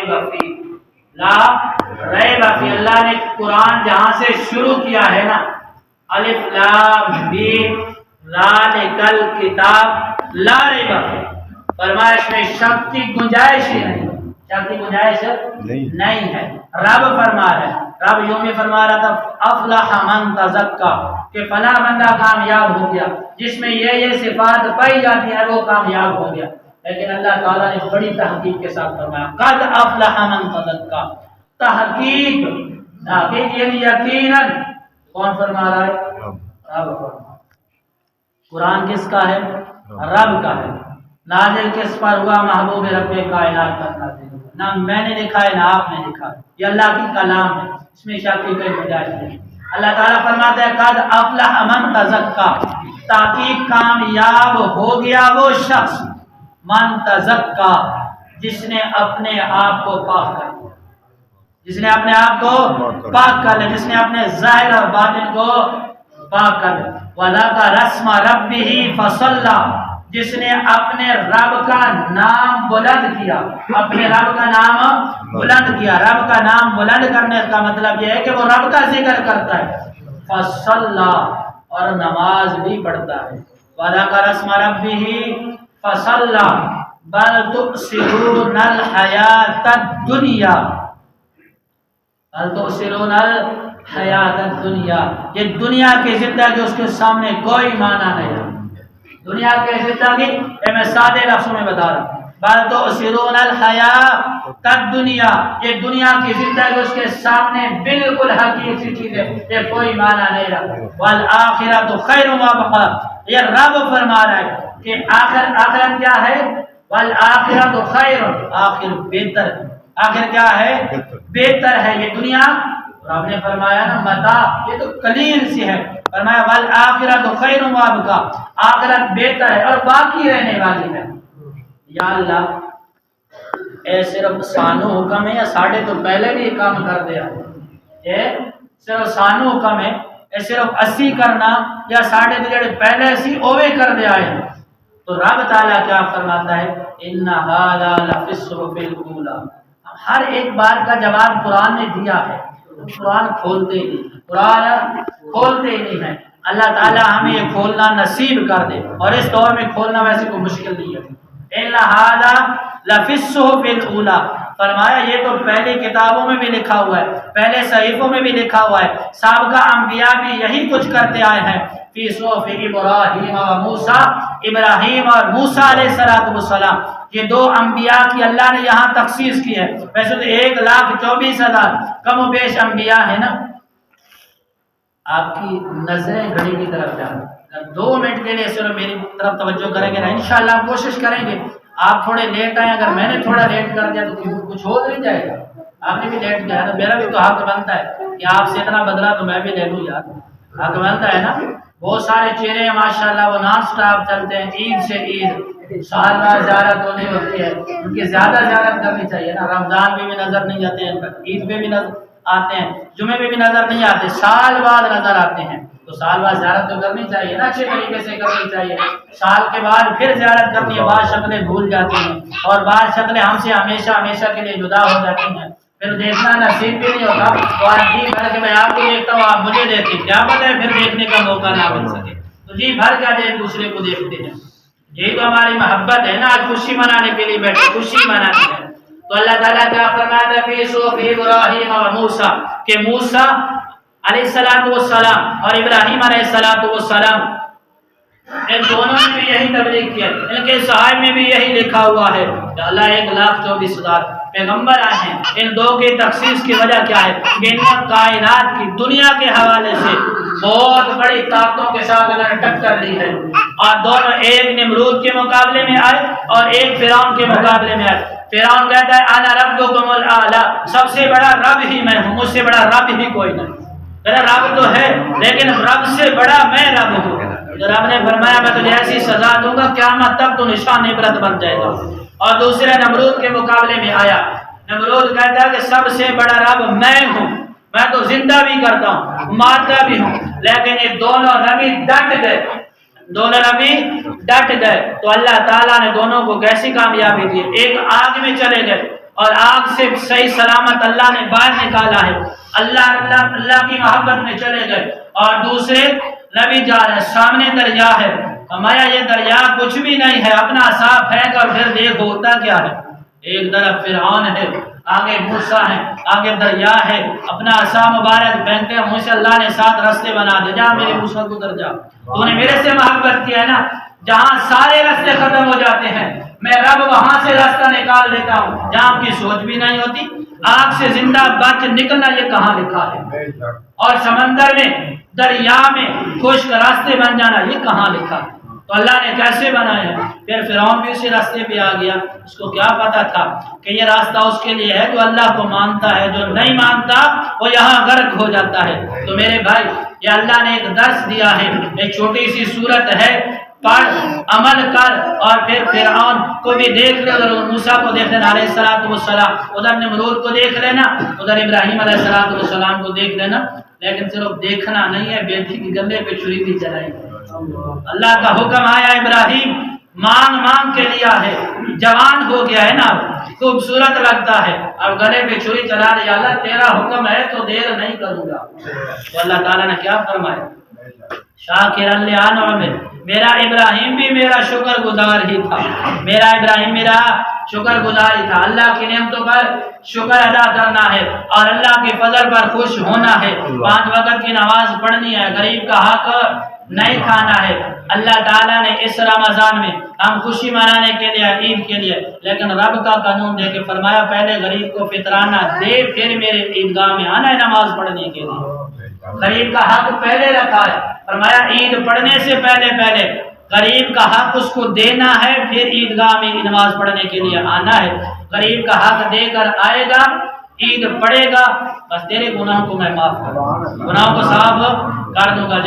ریب فی، لا ریب فی، اللہ نے قرآن جہاں سے شروع کیا ہے نا، الف لام میم ذالک الکتاب لا ریب فی، فرمایا اس میں شک کی گنجائش ہی نہیں، شک کی گنجائش نہیں ہے۔ رب فرما رہا ہے، رب یوں بھی فرما رہا تھا افلح من تزکا، کہ فلاں بندہ کامیاب ہو گیا جس میں یہ صفات پائی جاتی ہیں وہ کامیاب ہو گیا۔ لیکن اللہ تعالیٰ نے بڑی تحقیق کے ساتھ فرمایا قد افلح من تزکا، تحقیق، تحقیق یعنی یقیناً، کون فرما رہا ہے؟ رب فرما رہا ہے۔ قرآن کس کا ہے؟ رب کا ہے۔ نازل کس پر ہوا؟ محبوب رب کائنات پر نازل ہوا، نہ میں نے لکھا ہے نہ آپ نے لکھا ہے، یہ اللہ کی کلام ہے، اس میں شک کی کوئی گنجائش نہیں۔ اللہ تعالیٰ فرماتا ہے قد افلح من تزکا، تحقیق کامیاب ہو گیا وہ شخص، من تزکا، جس نے اپنے آپ کو پاک کر لیا، جس نے اپنے آپ کو پاک کر لیا، جس نے اپنے ظاہر اور باطن کو پاک کر لیا۔ وَذَكَرَ اسْمَ رَبِّهِ فَصَلَّى، جس نے اپنے رب کا نام بلند کیا، اپنے رب کا نام بلند کیا۔ رب کا نام بلند کرنے کا مطلب یہ ہے کہ وہ رب کا ذکر کرتا ہے۔ فَصَلَّى، اور نماز بھی پڑھتا ہے۔ وَذَكَرَ اسْمَ رَبِّهِ فَصَلَّى بَلْ تُؤْثِرُونَ الْحَيَاةَ الدُّنْيَا، بَلْ تُؤْثِرُونَ الْحَيَاةَ الدُّنْيَا، یہ دنیا کی زندگی اس کے سامنے کوئی معنی نہیں ہے۔ دنیا کی زندگی میں سادے لفظوں میں بتا رہا ہوں، بل تؤثرون الحیاۃ الدنیا، یہ دنیا کی زندگی اس کے سامنے بالکل حقیقی سی چیز ہے، یہ کوئی معنی نہیں رہا۔ والآخرۃ خیر و ابقیٰ، یہ رب فرما رہا ہے کہ آخرت کیا ہے؟ والآخرۃ خیر، آخر بہتر، آخر کیا ہے؟ بہتر ہے۔ یہ دنیا رب نے فرمایا نا متاع، یہ تو قلیل سی ہے، فرمایا والآخرۃ خیر و ابقیٰ، آخرت بہتر ہے اور باقی رہنے والی ہے۔ یا اللہ، اے صرف سانو حکم ہے یا ساڑھے تو پہلے بھی کام کر دیا؟ اے صرف سانو حکم ہے، اے صرف 80 کرنا یا ساڑھے تو جڑے پہلے اسی اوے کر دیا ہے؟ تو رب تعالیٰ کیا فرماتا ہے؟ ان ھذا لفی الصحف الاولی، ہر ایک بات کا جواب قرآن نے دیا ہے، قرآن کھولتے ہی نہیں، قرآن کھولتے ہی نہیں ہے۔ اللہ تعالیٰ ہمیں یہ کھولنا نصیب کر دے، اور اس دور میں کھولنا ویسے کوئی مشکل نہیں ہے۔ ان ھذا لفی الصحف الاولی، فرمایا یہ تو پہلی کتابوں میں بھی لکھا ہوا ہے، پہلے صحیفوں میں بھی لکھا ہوا ہے، سابقہ انبیاء بھی یہی کچھ کرتے آئے ہیں۔ فی صحف ابراہیم و موسیٰ، ابراہیم اور موسیٰ علیہ السلام، یہ دو انبیاء کی اللہ نے یہاں تخصیص کی ہے۔ ویسے تو 1,24,000 کم و بیش انبیاء ہیں نا۔ آپ کی نظریں گھڑی کی طرف جائیں، 2 منٹ کے لیے صرف میری طرف توجہ کریں گے نا، انشاءاللہ ہم کوشش کریں گے۔ آپ تھوڑے لیٹ آئے، اگر میں نے تھوڑا لیٹ کر دیا تو کچھ ہو نہیں جائے گا۔ آپ نے بھی لیٹ کیا ہے تو میرا بھی تو حق بنتا ہے کہ آپ سے اتنا بدلا تو میں بھی لے لوں یار، حق بنتا ہے نا۔ بہت سارے چہرے ہیں ماشاءاللہ، وہ نان سٹاپ چلتے ہیں، عید سے عید، سال بعد زیارت ہونی ہوتی ہے، ان کی زیادہ زیارت کرنی چاہیے نا۔ رمضان میں بھی نظر نہیں آتے ہیں، عید میں بھی نظر آتے ہیں، جمعے میں بھی نظر نہیں آتے، سال بعد نظر آتے ہیں، تو سال بعد زیارت تو کرنی چاہیے نا، اچھے طریقے سے کرنی چاہیے۔ سال کے بعد پھر زیارت کرنی ہے، بعض شکلیں بھول جاتی ہیں اور بعض شکلیں ہم سے ہمیشہ کے لیے جدا ہو جاتی ہیں، پھر دیکھنا نصیب بھی نہیں ہوتا، اور جی بھر کے میں آپ کو دیکھتا ہوں، آپ مجھے دیکھتے، کیا پتہ ہے پھر دیکھنے کا موقع نہ مل سکے، تو جی بھر کے ایک دوسرے کو دیکھتے ہیں۔ یہی تو ہماری محبت ہے نا، آج خوشی منانے کے لیے بیٹھے، خوشی مناتے ہیں۔ تو اللہ تعالیٰ کیا فرماتا ہے؟ فی صحف ابراہیم و موسیٰ، کہ موسیٰ علیہ السلام اور ابراہیم علیہ السلام، ان دونوں نے بھی یہی تبلیغ کیا، ان کے صحائف میں بھی یہی لکھا ہوا ہے کہ اللہ 1,24,000 پیغمبر آئے ہیں۔ ان دو کی تخصیص کی وجہ کیا ہے کہ ان کائنات کی دنیا کے حوالے سے بہت بڑی طاقتوں کے ساتھ انہوں نے ٹکر لی ہے، اور دونوں ایک نمرود کے مقابلے میں آئے اور ایک فرعون کے مقابلے میں آئے۔ فرعون کہتا ہے انا ربکم الاعلی، سب سے بڑا رب ہی میں ہوں، مجھ سے بڑا رب ہی کوئی نہیں۔ میرا رب تو ہے لیکن رب سے بڑا میں رب ہوں۔ رب نے فرمایا میں تجھے ایسی سزا دوں گا قیامت تک تو نشان عبرت بن جائے گا۔ اور دوسرے نمرود کے مقابلے میں آیا، نمرود کہتا ہے کہ سب سے بڑا رب میں ہوں، میں تو زندہ بھی کرتا ہوں، مارتا بھی ہوں، لیکن یہ دونوں نبی ڈٹ گئے، تو اللہ تعالیٰ نے دونوں کو کیسی کامیابی دی؟ ایک آگ میں چلے گئے اور آگ سے صحیح سلامت اللہ نے باہر نکالا ہے، اللہ کی محبت میں چلے گئے، اور دوسرے نبی جا رہے، سامنے دریا ہے، فرمایا یہ دریا کچھ بھی نہیں ہے، اپنا عصا پھینک اور پھر دیکھو ہوتا کیا ہے، ایک طرف فرعون ہے، آگے موسیٰ ہے، آگے دریا ہے، اپنا عصا مبارک پھینکتے ہیں، موسیٰ اللہ نے 7 راستے بنا دے، جا میرے موسیٰ کو ادھر جا، تو نے میرے سے محبت کیا ہے نا، جہاں سارے راستے ختم ہو جاتے ہیں میں رب وہاں سے راستہ نکال دیتا ہوں جہاں آپ کی سوچ بھی نہیں ہوتی۔ آگ سے زندہ بچ نکلنا یہ کہاں لکھا ہے؟ اور سمندر میں، دریا میں خشک راستے بن جانا یہ کہاں لکھا ہے؟ تو اللہ نے کیسے بنایا ہے؟ پھر فرعون بھی اسی راستے پہ آ گیا، اس کو کیا پتا تھا کہ یہ راستہ اس کے لیے ہے، جو اللہ کو مانتا ہے، جو نہیں مانتا وہ یہاں غرق ہو جاتا ہے۔ تو میرے بھائی یہ اللہ نے ایک درس دیا ہے، ایک چھوٹی سی صورت ہے، پڑھ عمل کر، اور پھر فرعون کو بھی دیکھ لے، ادھر موسیٰ کو دیکھ لینا علیہ السلام، ادھر نمرود کو دیکھ لینا، ادھر ابراہیم علیہ السلام کو دیکھ لینا، لیکن صرف دیکھنا نہیں ہے، بیٹی کی گلے پہ چھری بھی چلائی۔ اللہ کا حکم آیا ابراہیم مانگ کے لیا ہے، جوان ہو گیا ہے نا، خوبصورت لگتا ہے، اب گلے پہ چھری چلا رہی، اللہ تیرا حکم ہے تو دیر نہیں کروں گا۔ تو اللہ تعالیٰ نے کیا فرمایا؟ شاکرا لانعم، میرا ابراہیم بھی میرا شکر گزار ہی تھا، میرا ابراہیم میرا شکر گزار ہی تھا۔ اللہ کی نعمتوں پر شکر ادا کرنا ہے اور اللہ کے فضل پر خوش ہونا ہے، 5 وقت کی نماز پڑھنی ہے، غریب کا حق نہیں کھانا ہے۔ اللہ تعالیٰ نے اس رمضان میں ہم خوشی منانے کے لیے، عید کے لیے، لیکن رب کا قانون دے کے فرمایا پہلے غریب کو فطرانہ دے پھر میرے عیدگاہ میں آنا ہے نماز پڑھنے کے لیے۔ غریب کا حق پہلے رکھا ہے، فرمایا عید پڑھنے سے پہلے غریب کا حق اس کو دینا ہے، پھر عیدگاہ میں نماز پڑھنے کے لیے آنا ہے۔ غریب کا حق دے کر آئے گا، عید پڑھے گا، بس تیرے گناہوں کو میں معاف کروں گا، گناہوں کو صاف کر دوں گا۔